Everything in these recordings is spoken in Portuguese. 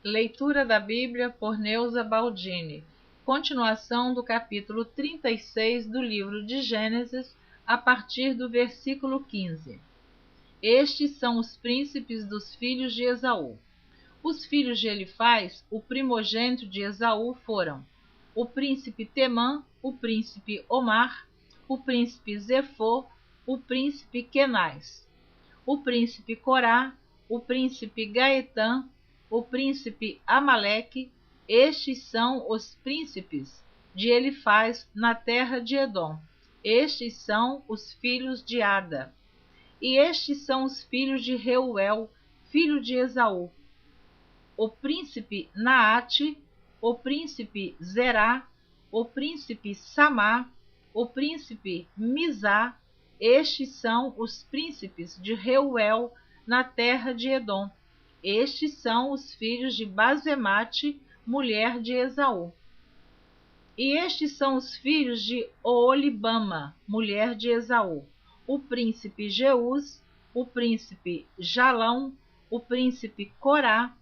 Leitura da Bíblia por Neuza Baldini. Continuação do capítulo 36 do livro de Gênesis, a partir do versículo 15. Estes são os príncipes dos filhos de Esaú. Os filhos de Elifaz, o primogênito de Esaú, foram o príncipe Temã, o príncipe Omar, o príncipe Zefô, o príncipe Kenaz, o príncipe Corá, o príncipe Gaetã, o príncipe Amaleque. Estes são os príncipes de Elifaz na terra de Edom. Estes são os filhos de Ada. E estes são os filhos de Reuel, filho de Esaú: o príncipe Naate, o príncipe Zerá, o príncipe Samá, o príncipe Mizá. Estes são os príncipes de Reuel na terra de Edom. Estes são os filhos de Basemate, mulher de Esaú. E estes são os filhos de Oolibama, mulher de Esaú: o príncipe Jeús, o príncipe Jalão, o príncipe Corá.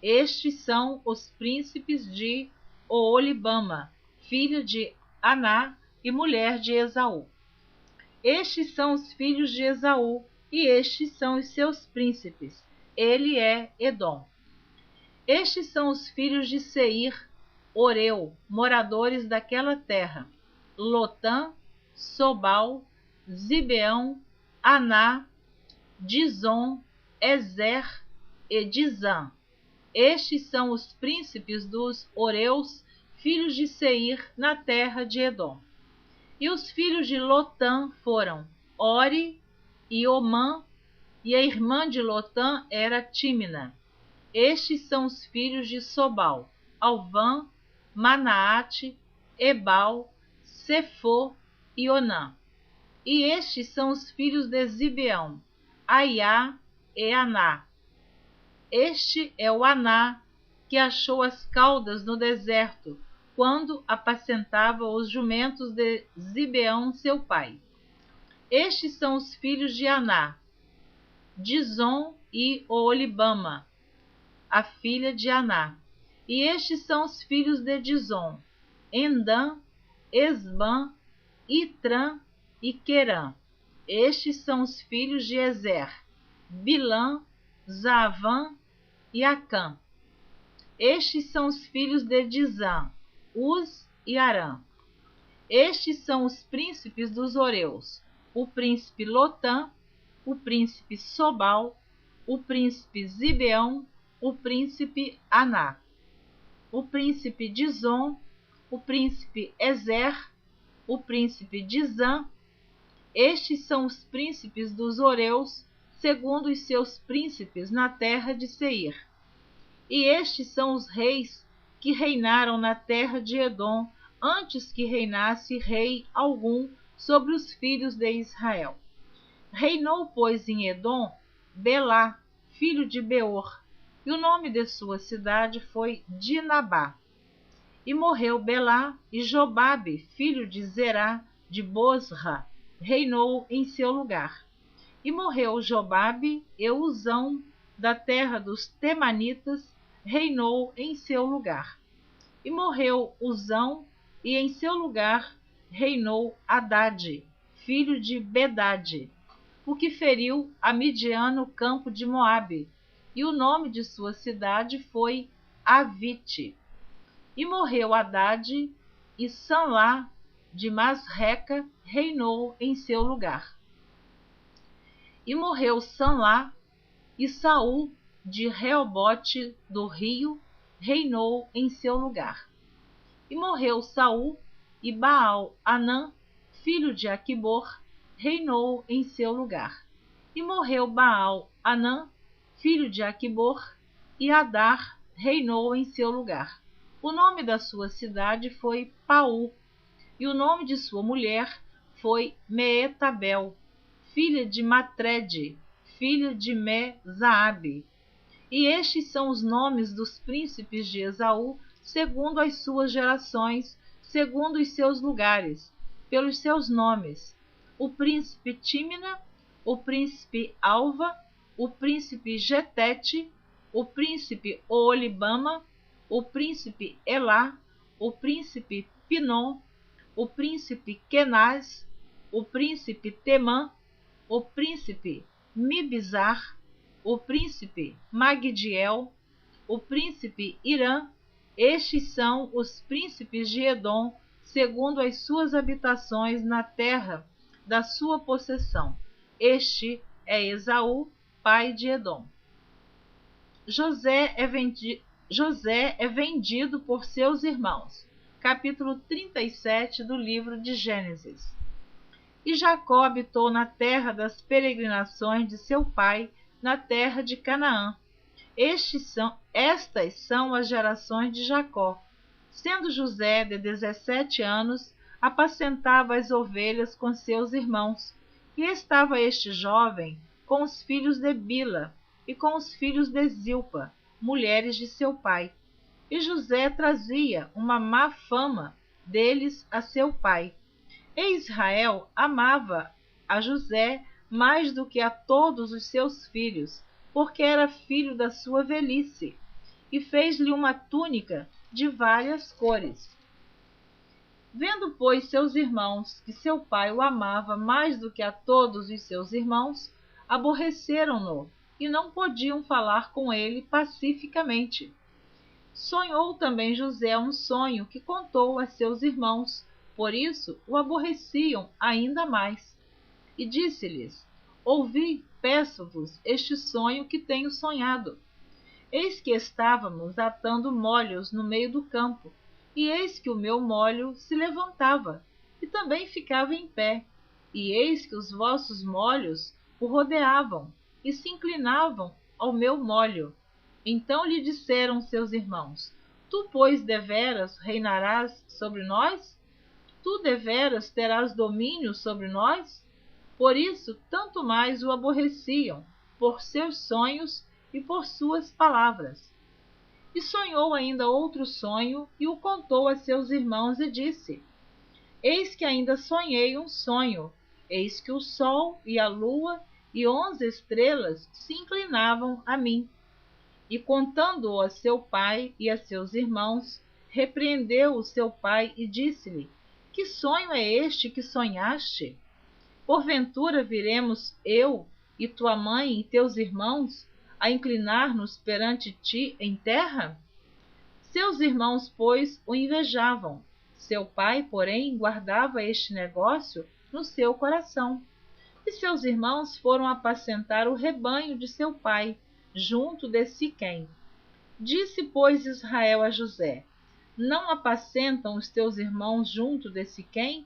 Estes são os príncipes de Oolibama, filho de Aná e mulher de Esaú. Estes são os filhos de Esaú, e estes são os seus príncipes. Ele é Edom. Estes são os filhos de Seir, Oreu, moradores daquela terra: Lotã, Sobal, Zibeão, Aná, Dizon, Ezer e Dizã. Estes são os príncipes dos Oreus, filhos de Seir, na terra de Edom. E os filhos de Lotã foram Ori e Omã, e a irmã de Lotã era Tímina. Estes são os filhos de Sobal: Alvã, Manaate, Ebal, Sefô e Onã. E estes são os filhos de Zibeão: Aiá e Aná. Este é o Aná que achou as caudas no deserto, quando apacentava os jumentos de Zibeão, seu pai. Estes são os filhos de Aná: Dizon e Oolibama, a filha de Aná. E estes são os filhos de Dizon: Endã, Esbã, Itrã e Querã. Estes são os filhos de Ezer: Bilã, Zaavã e Acã. Estes são os filhos de Dizã: Uz e Arã. Estes são os príncipes dos Oreus: o príncipe Lotã, o príncipe Sobal, o príncipe Zibeão, o príncipe Aná, o príncipe Dizon, o príncipe Ezer, o príncipe Dizã. Estes são os príncipes dos Oreus, segundo os seus príncipes na terra de Seir. E estes são os reis que reinaram na terra de Edom, antes que reinasse rei algum sobre os filhos de Israel. Reinou, pois, em Edom Belá, filho de Beor, e o nome de sua cidade foi Dinabá. E morreu Belá, e Jobabe, filho de Zerá, de Bosra, reinou em seu lugar. E morreu Jobabe, e Uzão, da terra dos Temanitas, reinou em seu lugar. E morreu Uzão, e em seu lugar reinou Hadade, filho de Bedade, o que feriu a Midian no campo de Moabe, e o nome de sua cidade foi Avite. E morreu Hadade, e Sanlá de Masreca reinou em seu lugar. E morreu Sanlá, e Saul de Reobote do Rio reinou em seu lugar. E morreu Saul, e Baal-Anã, filho de Aquibor, reinou em seu lugar. E morreu Baal-Anã, filho de Aquibor, e Adar reinou em seu lugar. O nome da sua cidade foi Paú, e o nome de sua mulher foi Meetabel, filha de Matrede, filha de Me-Zaabe. E estes são os nomes dos príncipes de Esaú, segundo as suas gerações, segundo os seus lugares, pelos seus nomes: o príncipe Tímina, o príncipe Alva, o príncipe Getete, o príncipe Oolibama, o príncipe Elá, o príncipe Pinom, o príncipe Kenaz, o príncipe Temã, o príncipe Mibzar, o príncipe Magdiel, o príncipe Irã. Estes são os príncipes de Edom, segundo as suas habitações na terra da sua possessão. Este é Esaú, pai de Edom. José é vendido por seus irmãos. Capítulo 37 do livro de Gênesis. E Jacó habitou na terra das peregrinações de seu pai, na terra de Canaã. Estas são as gerações de Jacó. Sendo José de 17 anos, apacentava as ovelhas com seus irmãos. E estava este jovem com os filhos de Bila e com os filhos de Zilpa, mulheres de seu pai. E José trazia uma má fama deles a seu pai. E Israel amava a José mais do que a todos os seus filhos, porque era filho da sua velhice, e fez-lhe uma túnica de várias cores. Vendo, pois, seus irmãos que seu pai o amava mais do que a todos os seus irmãos, aborreceram-no e não podiam falar com ele pacificamente. Sonhou também José um sonho que contou a seus irmãos, por isso o aborreciam ainda mais. E disse-lhes: Ouvi, peço-vos, este sonho que tenho sonhado. Eis que estávamos atando molhos no meio do campo, e eis que o meu molho se levantava, e também ficava em pé, e eis que os vossos molhos o rodeavam, e se inclinavam ao meu molho. Então lhe disseram seus irmãos: Tu, pois, deveras reinarás sobre nós? Tu deveras terás domínio sobre nós? Por isso, tanto mais o aborreciam, por seus sonhos e por suas palavras. E sonhou ainda outro sonho, e o contou a seus irmãos, e disse: Eis que ainda sonhei um sonho, eis que o sol e a lua e 11 estrelas se inclinavam a mim. E contando-o a seu pai e a seus irmãos, repreendeu o seu pai e disse-lhe: Que sonho é este que sonhaste? Porventura viremos eu e tua mãe e teus irmãos a inclinar-nos perante ti em terra? Seus irmãos, pois, o invejavam. Seu pai, porém, guardava este negócio no seu coração. E seus irmãos foram apacentar o rebanho de seu pai, junto de Siquém. Disse, pois, Israel a José: Não apacentam os teus irmãos junto de Siquém?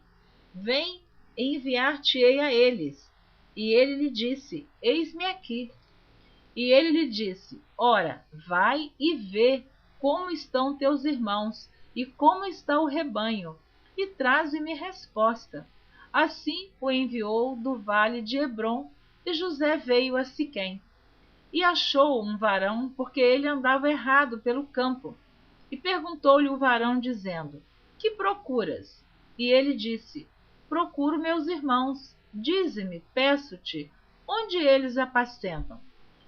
Vem, enviar-te-ei a eles. E ele lhe disse: Eis-me aqui. E ele lhe disse: Ora, vai e vê como estão teus irmãos e como está o rebanho, e traze-me resposta. Assim o enviou do vale de Hebrom, e José veio a Siquém. E achou um varão, porque ele andava errado pelo campo. E perguntou-lhe o varão, dizendo: Que procuras? E ele disse: Procuro meus irmãos. Dize-me, peço-te, onde eles apacentam.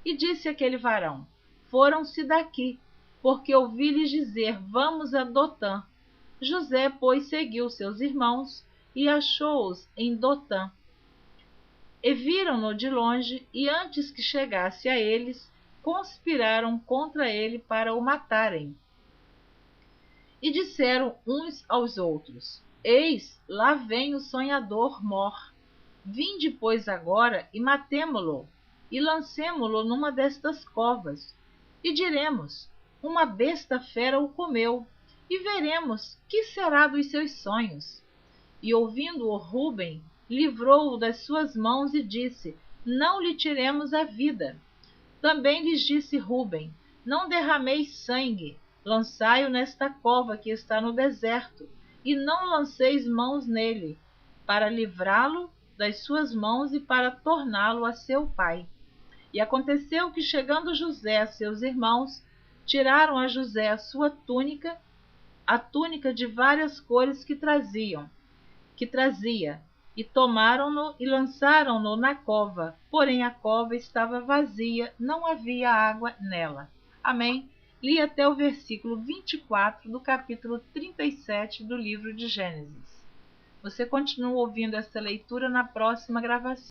E disse aquele varão: Foram-se daqui, porque ouvi-lhes dizer: Vamos a Dotã. José, pois, seguiu seus irmãos e achou-os em Dotã. E viram-no de longe, e antes que chegasse a eles, conspiraram contra ele para o matarem. E disseram uns aos outros: Eis, lá vem o sonhador Mor. Vinde, pois, agora e matemo-lo, e lancemo-lo numa destas covas. E diremos: Uma besta fera o comeu, e veremos que será dos seus sonhos. E ouvindo-o Ruben, livrou-o das suas mãos e disse: Não lhe tiremos a vida. Também lhes disse Ruben: Não derrameis sangue, lançai-o nesta cova que está no deserto, e não lanceis mãos nele, para livrá-lo das suas mãos e para torná-lo a seu pai. E aconteceu que, chegando José a seus irmãos, tiraram a José a sua túnica, a túnica de várias cores que trazia, e tomaram-no e lançaram-no na cova, porém a cova estava vazia, não havia água nela. Amém? Li até o versículo 24 do capítulo 37 do livro de Gênesis. Você continua ouvindo essa leitura na próxima gravação.